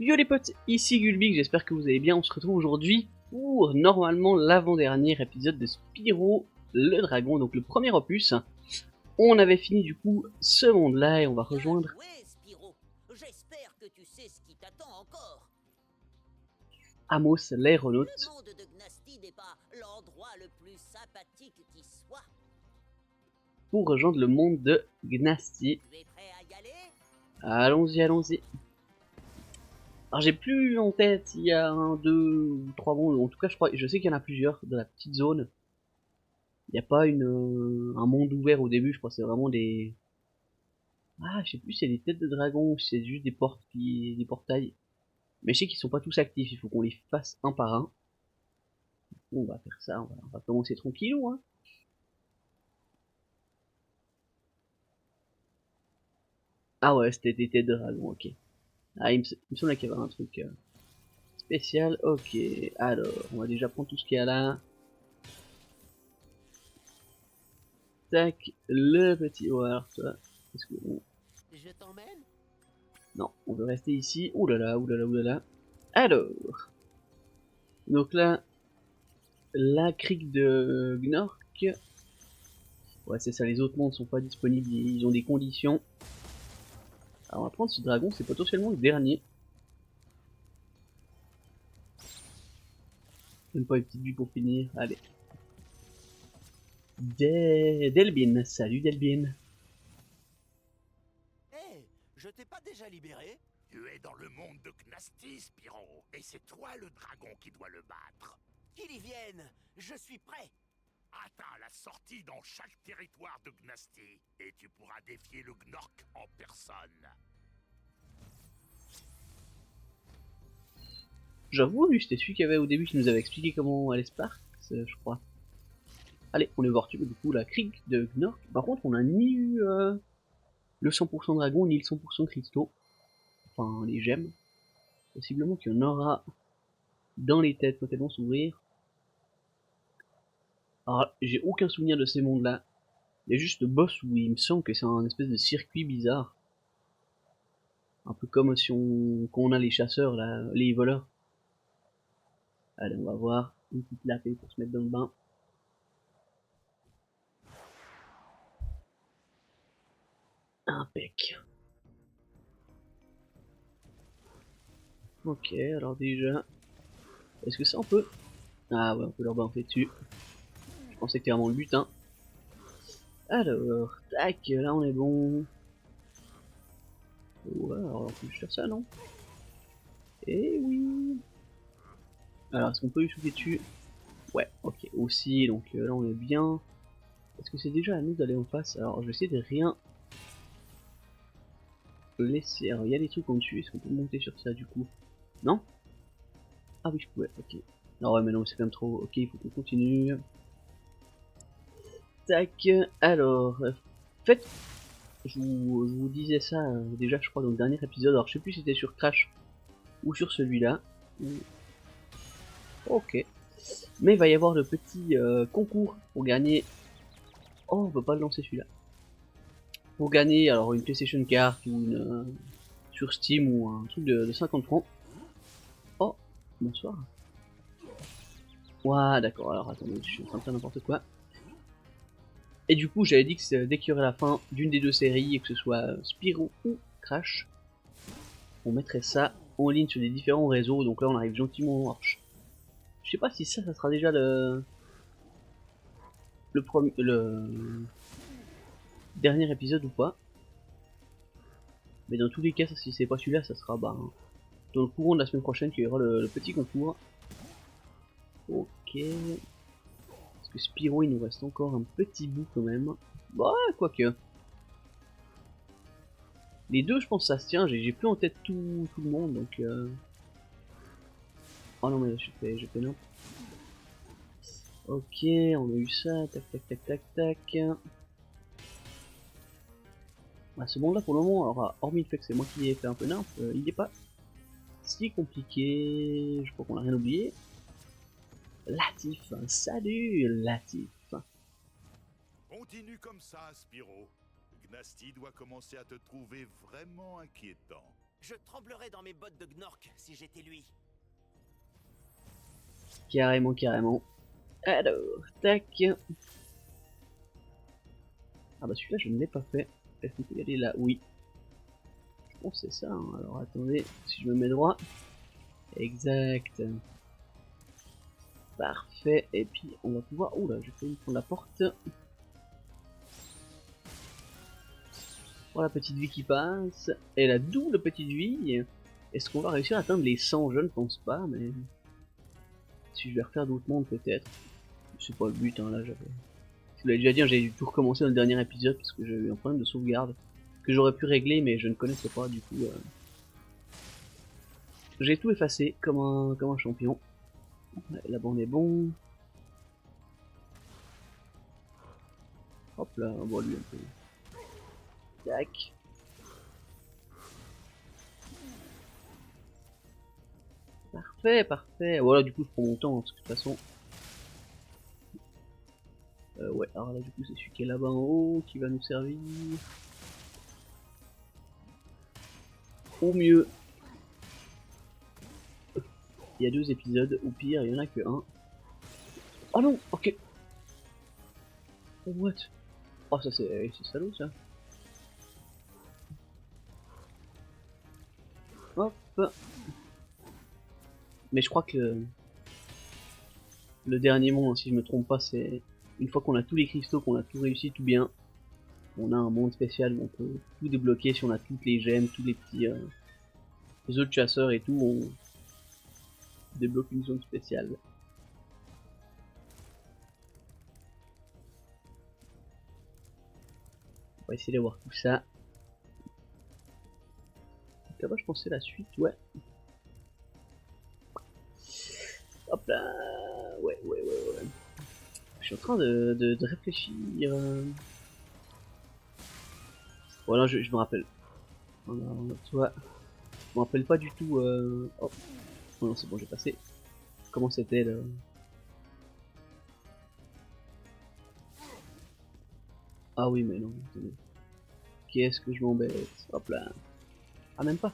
Yo les potes, ici Gulbig, j'espère que vous allez bien. On se retrouve aujourd'hui pour normalement l'avant-dernier épisode de Spyro le Dragon, donc le premier opus. On avait fini du coup ce monde-là et on va rejoindre Bien joué, Spyro. J'espère que tu sais ce qui t'attend encore. Amos Le l'aéronaute monde de Gnasty n'est pas l'endroit le plus sympathique qui soit. pour rejoindre le monde de Gnasty. Tu es prêt à y aller? Allons-y, allons-y. Alors j'ai plus en tête, il y a un, deux ou trois mondes, en tout cas je sais qu'il y en a plusieurs de la petite zone. Il n'y a pas un monde ouvert au début, je crois que c'est vraiment des... Ah, je sais plus si c'est des têtes de dragon ou si c'est juste des des portails. Mais je sais qu'ils sont pas tous actifs, il faut qu'on les fasse un par un. Bon, on va faire ça, on va commencer tranquillou, hein. Ah ouais, c'était des têtes de dragon, ok. Ah, il me semblait qu'il y avait un truc spécial, ok. Alors, on va déjà prendre tout ce qu'il y a là. Tac, le petit... Oh, alors ça, est-ce que... Je t'emmène? Non, on veut rester ici. Ouh là là, ouh là là, ouh là là. Alors, donc là, la crique de Gnorc. Ouais, c'est ça, les autres mondes sont pas disponibles, ils ont des conditions. Alors on va prendre ce dragon, c'est potentiellement le dernier. Même pas une petite vue pour finir, allez. Delbin, salut Delbin. Hé, je t'ai pas déjà libéré? Tu es dans le monde de Gnasty, Spyro, et c'est toi le dragon qui doit le battre. Qu'il y vienne, je suis prêt. Atteins la sortie dans chaque territoire de Gnasty, et tu pourras défier le Gnorc en personne. J'avoue, lui c'était celui qui avait au début qui nous avait expliqué comment aller Sparks, je crois. Allez, on est voir du coup la crique de Gnorc. Par contre, on a ni eu le 100% dragon, ni le 100% cristaux. Enfin, les gemmes. Possiblement qu'il y en aura dans les têtes quand elles vont s'ouvrir. Alors, j'ai aucun souvenir de ces mondes-là. Il y a juste le boss où il me semble que c'est un espèce de circuit bizarre. Un peu comme si quand on a les chasseurs, là, les voleurs. Allez, on va voir. Une petite lapée pour se mettre dans le bain. Impec. Ok, alors déjà... Est-ce que ça on peut... Ah ouais, on peut leur balancer dessus. Je pensais que c'était vraiment le but, hein. Alors, tac, là on est bon. Ouais, alors on peut juste faire ça, non? Eh oui. Alors, est-ce qu'on peut lui souffler dessus? Ouais, ok, aussi, donc là on est bien. Est-ce que c'est déjà à nous d'aller en face? Alors, je vais essayer de rien laisser. Alors, il y a des trucs en dessus, est-ce qu'on peut monter sur ça du coup? Non? Ah oui, je pouvais, ok. Non, ouais, mais non, c'est quand même trop. Ok, il faut qu'on continue. Tac, alors, en fait, je vous disais ça déjà, je crois, dans le dernier épisode. Alors, je sais plus si c'était sur Crash ou sur celui-là. Ok. Mais il va y avoir le petit concours pour gagner. Oh, on peut pas le lancer celui-là. Pour gagner alors une PlayStation Card ou une sur Steam ou un truc de 50 francs. Oh, bonsoir. Ouah, d'accord, alors attendez, je suis en train de faire n'importe quoi. Et du coup, j'avais dit que dès qu'il y aurait la fin d'une des deux séries, et que ce soit Spyro ou Crash, on mettrait ça en ligne sur des différents réseaux. Donc là, on arrive gentiment en marche. Je sais pas si ça sera déjà le dernier épisode ou pas. Mais dans tous les cas, si c'est pas celui-là, ça sera bah, dans le courant de la semaine prochaine qu'il y aura le petit concours. Ok. Parce que Spyro, il nous reste encore un petit bout quand même. Bah, quoique. Les deux, je pense ça se tient. J'ai plus en tête tout le monde, donc... Oh non, mais j'ai fait n'importe. Ok, on a eu ça. Tac, tac, tac, tac, tac. Bah, ce monde-là, pour le moment, alors, hormis le fait que c'est moi qui ai fait un peu nimp, il n'est pas si compliqué. Je crois qu'on a rien oublié. Latif, salut Latif. Continue comme ça, Spyro. Gnasty doit commencer à te trouver vraiment inquiétant. Je tremblerais dans mes bottes de Gnorc si j'étais lui. Carrément, carrément. Alors, tac. Ah bah celui-là je ne l'ai pas fait. Est-ce qu'on peut y aller là? Oui. Je pense que c'est ça. Hein. Alors attendez, si je me mets droit. Exact. Parfait. Et puis on va pouvoir... Ouh là, j'ai failli prendre la porte. Voilà la petite vie qui passe. Et la double petite vie. Est-ce qu'on va réussir à atteindre les 100? Je ne pense pas, mais... Si je vais refaire d'autres mondes peut-être. C'est pas le but, hein, là j'avais... Je vous l'avais déjà dit, hein, j'ai dû tout recommencer dans le dernier épisode parce que j'ai eu un problème de sauvegarde que j'aurais pu régler mais je ne connaissais pas du coup. J'ai tout effacé comme un champion. Ouais, là-bas on est bon. Hop là, on voit lui un peu. Tac. Parfait, parfait. Voilà, du coup je prends mon temps hein, parce que de toute façon... ouais, alors là du coup c'est celui qui est là-bas en haut qui va nous servir. Au mieux. Il y a 2 épisodes, au pire il y en a que un. Oh non, ok. Oh, what? Oh ça c'est salaud ça. Hop. Mais je crois que le dernier monde, si je me trompe pas, c'est une fois qu'on a tous les cristaux, qu'on a tout réussi, tout bien, on a un monde spécial où on peut tout débloquer si on a toutes les gemmes, tous les petits œufs de chasseurs et tout, on débloque une zone spéciale. On va essayer d'avoir tout ça. Là-bas, je pensais la suite, ouais. Hop là, ouais. Je suis en train de réfléchir. Voilà, je me rappelle. Toi, je me rappelle pas du tout. Oh non, c'est bon, j'ai passé. Comment c'était le... Ah oui, mais non, attendez. Qu'est-ce que je m'embête? Hop là. Ah, même pas.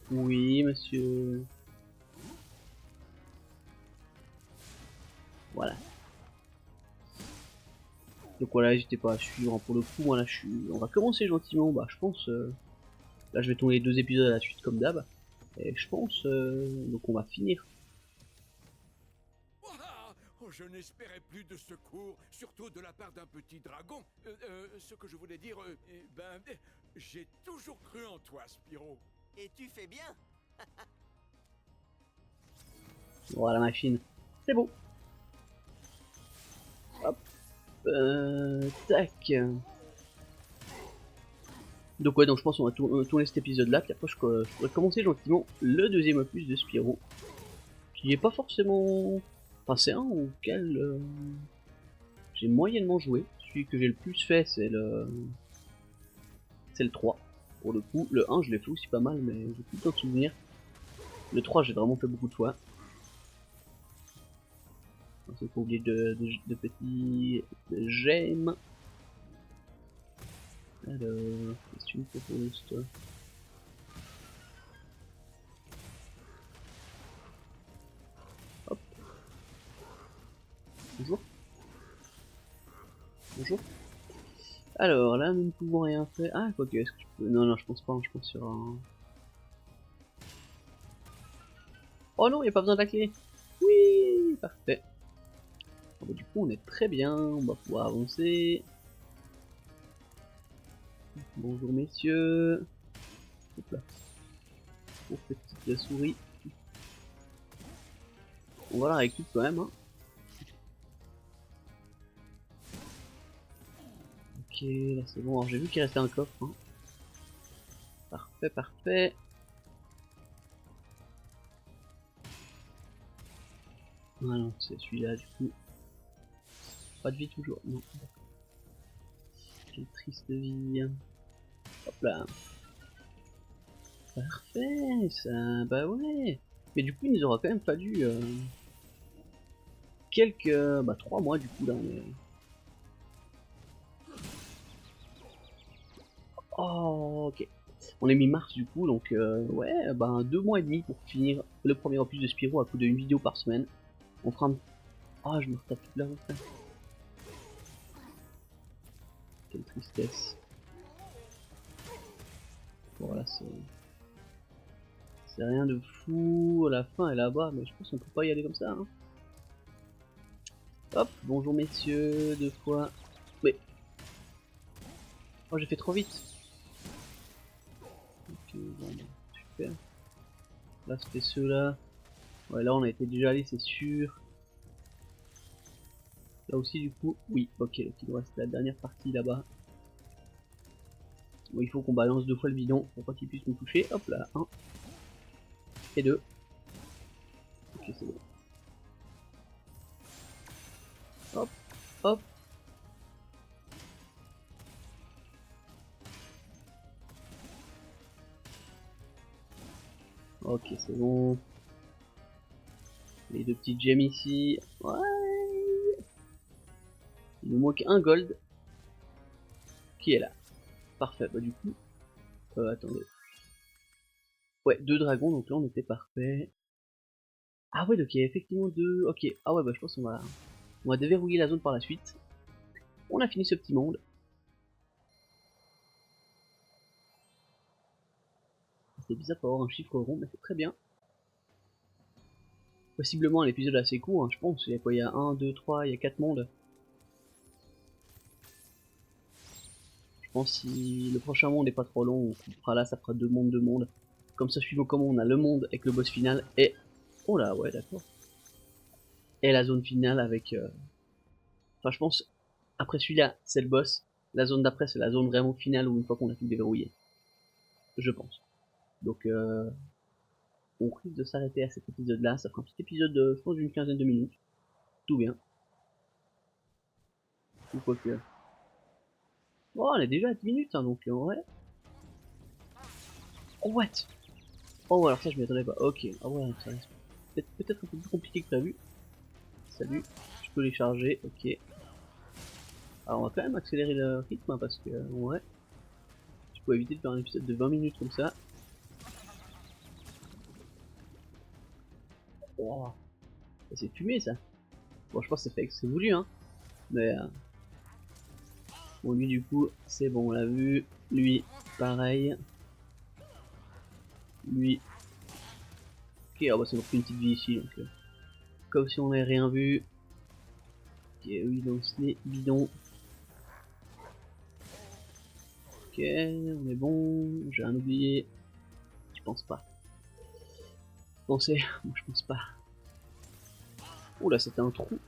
Oui, monsieur. Voilà. Donc voilà, n'hésitez pas à suivre hein, pour le coup. Voilà, on va commencer gentiment. Bah, je pense. Là, je vais tourner les 2 épisodes à la suite comme d'hab. Et je pense. Donc on va finir. Ouah, oh, je n'espérais plus de secours, surtout de la part d'un petit dragon. Ce que je voulais dire, j'ai toujours cru en toi, Spyro. Et tu fais bien. Voilà la machine. C'est bon. Hop. Tac. Donc ouais, donc je pense qu'on va tourner cet épisode là, puis après je pourrais commencer gentiment le 2e opus de Spyro. Qui est pas forcément... Enfin c'est un auquel j'ai moyennement joué. Celui que j'ai le plus fait c'est le 3. Pour le coup, le 1 je l'ai fait aussi pas mal mais j'ai plus le temps de souvenir. Le 3 j'ai vraiment fait beaucoup de fois. Il faut oublier de petits gemmes. Alors, qu'est-ce que tu me proposes toi? Hop. Bonjour. Bonjour. Alors là, nous ne pouvons rien faire. Ah, quoi que, est-ce que je peux... Non, je pense pas, je pense sur un... Oh non, il n'y a pas besoin de la clé. Oui, parfait. Bon, bah, du coup, on est très bien, on va pouvoir avancer. Bonjour messieurs. Hop là. Pour petite souris. On va la récup quand même. Hein. Ok, là c'est bon. Alors j'ai vu qu'il restait un coffre. Hein. Parfait, parfait. Ah non, c'est celui-là du coup. Pas de vie toujours. Non. Quelle triste vie. Hop là. Parfait, ça. Bah ouais. Mais du coup, il nous aura quand même fallu quelques... Bah 3 mois du coup là. On est... Oh, ok. On est mi-mars du coup, donc ouais, ben 2 mois et demi pour finir le premier opus de Spyro à coup d'une vidéo par semaine. On fera un... Ah, je me retape toute la route. Quelle tristesse. Voilà, c'est rien de fou. La fin est là-bas, mais je pense qu'on peut pas y aller comme ça. Hein. Hop, bonjour messieurs, 2 fois. Mais... Oh, j'ai fait trop vite. Ok, bon, bah, super. Là, c'était ceux-là. Ouais, là, on a été déjà allé, c'est sûr. Là aussi, du coup, oui, ok, donc il nous reste la dernière partie là-bas. Bon, il faut qu'on balance 2 fois le bidon pour pas qu'il puisse nous toucher. Hop là, 1 et 2. Ok, c'est bon. Hop, hop. Ok, c'est bon. Les 2 petites gemmes ici. Ouais. Il nous manque un gold. Qui est là. Parfait, bah du coup... attendez. Ouais, 2 dragons, donc là on était parfait. Ah ouais, donc il y a effectivement 2... Ok, ah ouais, bah je pense on va déverrouiller la zone par la suite. On a fini ce petit monde. C'est bizarre pour avoir un chiffre rond, mais c'est très bien. Possiblement un épisode assez court, hein, je pense. Il y a quoi? Il y a 1, 2, 3, il y a 4 mondes. Je pense si le prochain monde n'est pas trop long, on fera là, ça fera 2 mondes, 2 mondes. Comme ça, suivant comment on a le monde avec le boss final et... Oh là, ouais, d'accord. Et la zone finale avec... Enfin, je pense, après celui-là, c'est le boss. La zone d'après, c'est la zone vraiment finale où une fois qu'on a tout déverrouillé. Je pense. Donc, on risque de s'arrêter à cet épisode-là. Ça fera un petit épisode, de, je pense, d'une quinzaine de minutes. Tout bien. Ou quoi que... Oh, on est déjà à 10 minutes, hein, donc en vrai... Oh, what? Oh, alors ça, je m'y attendais pas. Ok. Ah ouais, ça reste peut-être un peu plus compliqué que prévu. Salut. Je peux les charger. Ok. Alors, on va quand même accélérer le rythme, hein, parce que, ouais... Je peux éviter de faire un épisode de 20 minutes comme ça. Oh, c'est fumé, ça. Bon, je pense que c'est voulu, hein. Mais... bon, lui, du coup, c'est bon, on l'a vu. Lui, pareil. Lui... Ok, ah bah, c'est pour une petite vie ici, donc... comme si on n'avait rien vu. Ok, oui, donc les bidons. Ok, on est bon. J'ai rien oublié. Je pense pas. Pensez, moi je pense pas. Oh là, c'était un trou.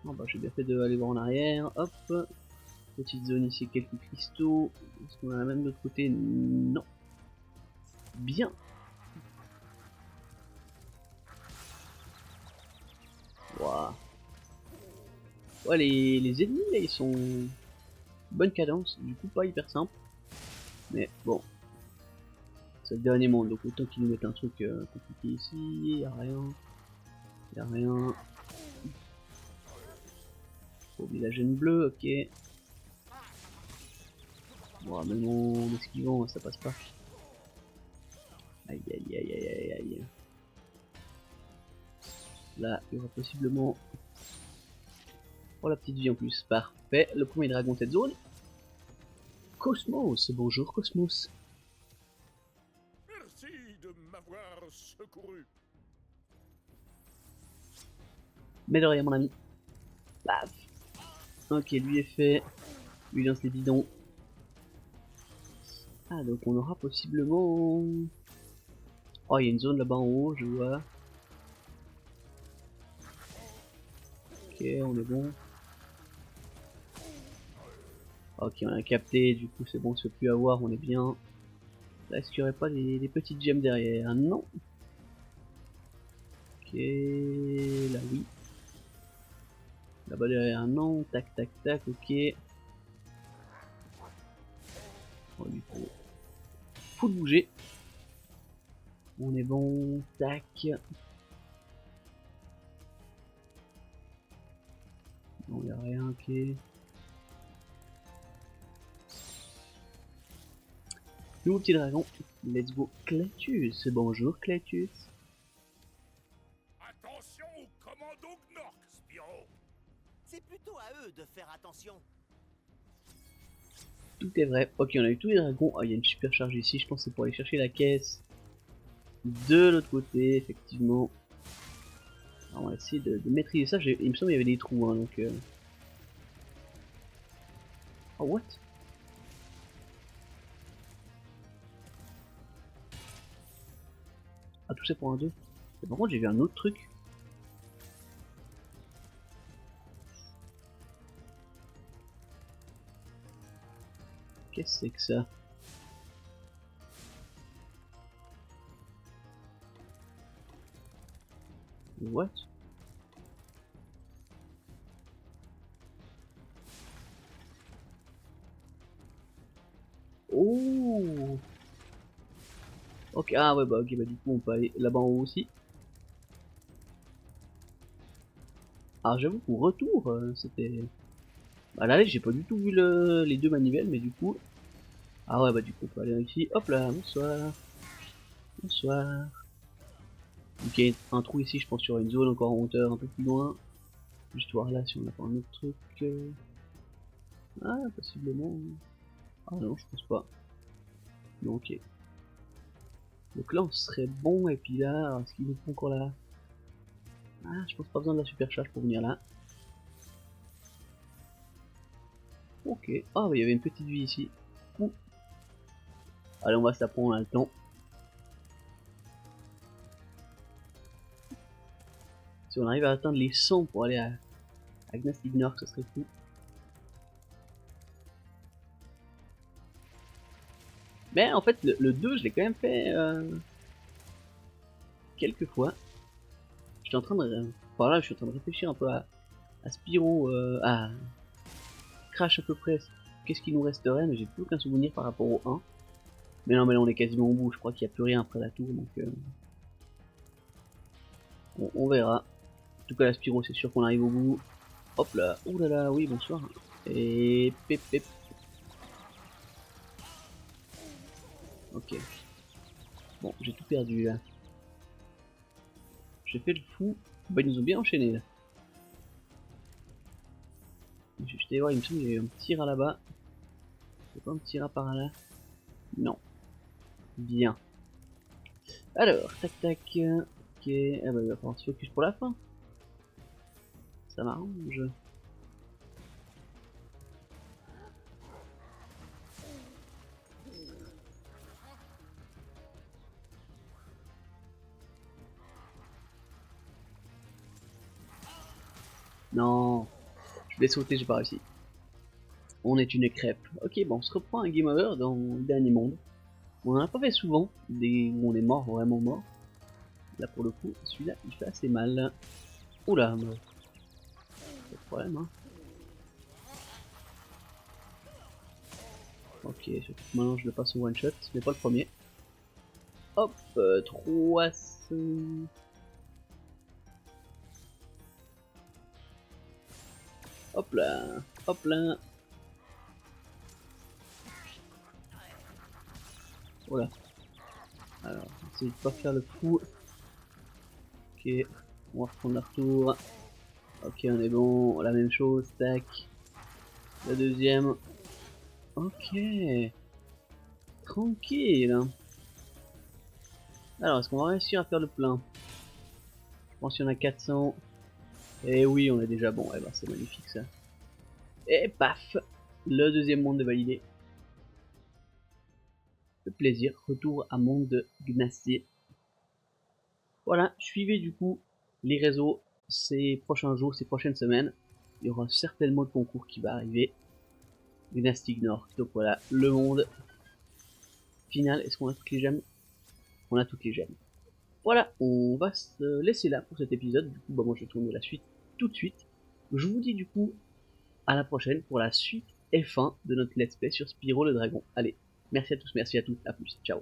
Oh bah, j'ai bien fait d'aller voir en arrière. Hop. Petite zone ici, quelques cristaux. Est-ce qu'on a la même de l'autre côté? Non. Bien. Waouh. Ouais, les ennemis là, ils sont bonne cadence. Du coup, pas hyper simple. Mais bon. C'est le dernier monde, donc autant qu'ils nous mettent un truc compliqué ici. Y'a rien. Y'a rien. Faut oublier la gêne bleue, ok. Bon, même en esquivant, ça passe pas. Aïe aïe aïe aïe aïe aïe. Là, il y aura possiblement... Oh, la petite vie en plus. Parfait. Le premier dragon de cette zone. Cosmos. Bonjour Cosmos. Merci de m'avoir secouru. Mais de rien mon ami. Paf. Ok, lui est fait. Lui lance les bidons. Ah, donc on aura possiblement... Oh, il y a une zone là-bas en haut, je vois. Ok, on est bon. Ok, on a capté, du coup c'est bon, on se fait plus avoir, on est bien. Là, est-ce qu'il n'y aurait pas des petites gemmes derrière? Non. Ok, là oui. Là-bas derrière, non. Tac, tac, tac, ok. Bon, du coup, faut bouger. On est bon, tac. Non, il n'y a rien, ok. Nouveau petit dragon. Let's go. Cletus. Bonjour Cletus. Attention au commando Gnorc, Spyro. C'est plutôt à eux de faire attention. Tout est vrai. Ok, on a eu tous les dragons. Ah, il y a une super charge ici. Je pense que c'est pour aller chercher la caisse. De l'autre côté, effectivement. Alors, on va essayer de maîtriser ça. Il me semble qu'il y avait des trous, hein, donc... Oh, what? Ah, tout ça pour un 2. Et par contre, j'ai vu un autre truc. Qu'est-ce que c'est que ça? What? Oh! Ok, ah ouais, bah ok, bah du coup on peut aller là-bas en haut aussi. Alors j'avoue qu'au retour, c'était... Bah là, j'ai pas du tout vu les deux manivelles, mais du coup... Ah ouais, bah du coup on peut aller ici. Hop là, bonsoir. Bonsoir. Ok, un trou ici, je pense sur une zone encore en hauteur, un peu plus loin. Juste voir là si on a pas un autre truc. Ah, possiblement. Ah non, je pense pas. Non, ok. Donc là on serait bon, et puis là, est-ce qu'il nous faut encore là? Ah, je pense pas besoin de la supercharge pour venir là. Ok. Ah, bah il y avait une petite vie ici. Ouh. Allez, on va se la prendre, on a le temps. Si on arrive à atteindre les 100 pour aller à Gnasty Gnorc, ce serait fou. Mais en fait, le 2, je l'ai quand même fait quelques fois. Je suis en train de... Par là, je suis en train de réfléchir un peu à Spyro, à Crash à peu près. Qu'est-ce qui nous resterait, mais j'ai plus aucun souvenir par rapport au 1. Mais non, mais là on est quasiment au bout, je crois qu'il n'y a plus rien après la tour, donc on verra. En tout cas, la Spyro, c'est sûr qu'on arrive au bout. Hop là, ouh là là, oui, bonsoir. Et pep pep. Ok. Bon, j'ai tout perdu là. J'ai fait le fou. Bah, ils nous ont bien enchaîné là. Je vais aller voir, il me semble qu'il y a eu un petit rat là-bas. C'est pas un petit rat par là? Non. Bien. Alors, tac tac. Ok. Ah bah, il va falloir se focus pour la fin. Ça m'arrange. Non. Je voulais sauter, j'ai pas réussi. On est une crêpe. Ok, bon, on se reprend un game over dans le dernier monde. On en a pas fait souvent, des où on est mort, vraiment mort. Là pour le coup, celui-là il fait assez mal. Oula, bah, pas de problème hein. Ok, surtout que maintenant je le passe au one shot, mais pas le premier. Hop, 300. Hop là, hop là. Voilà. Alors, essayez de pas faire le fou. Ok, on va reprendre leur tour. Ok, on est bon, la même chose, tac. La deuxième. Ok. Tranquille. Alors, est-ce qu'on va réussir à faire le plein? Je pense qu'il y en a 400. Et oui, on est déjà bon. Eh ben, c'est magnifique ça. Et paf, le deuxième monde est validé. Le plaisir. Retour à monde de Gnasty. Voilà, suivez du coup les réseaux ces prochains jours, ces prochaines semaines. Il y aura certainement le concours qui va arriver. Gnasty Gnorc. Donc voilà, le monde final. Est-ce qu'on a toutes les gemmes? On a toutes les gemmes. Voilà, on va se laisser là pour cet épisode. Du coup, bah, moi je tourne la suite tout de suite. Je vous dis du coup à la prochaine pour la suite et fin de notre let's play sur Spyro le Dragon. Allez, merci à tous, merci à toutes, à plus, ciao.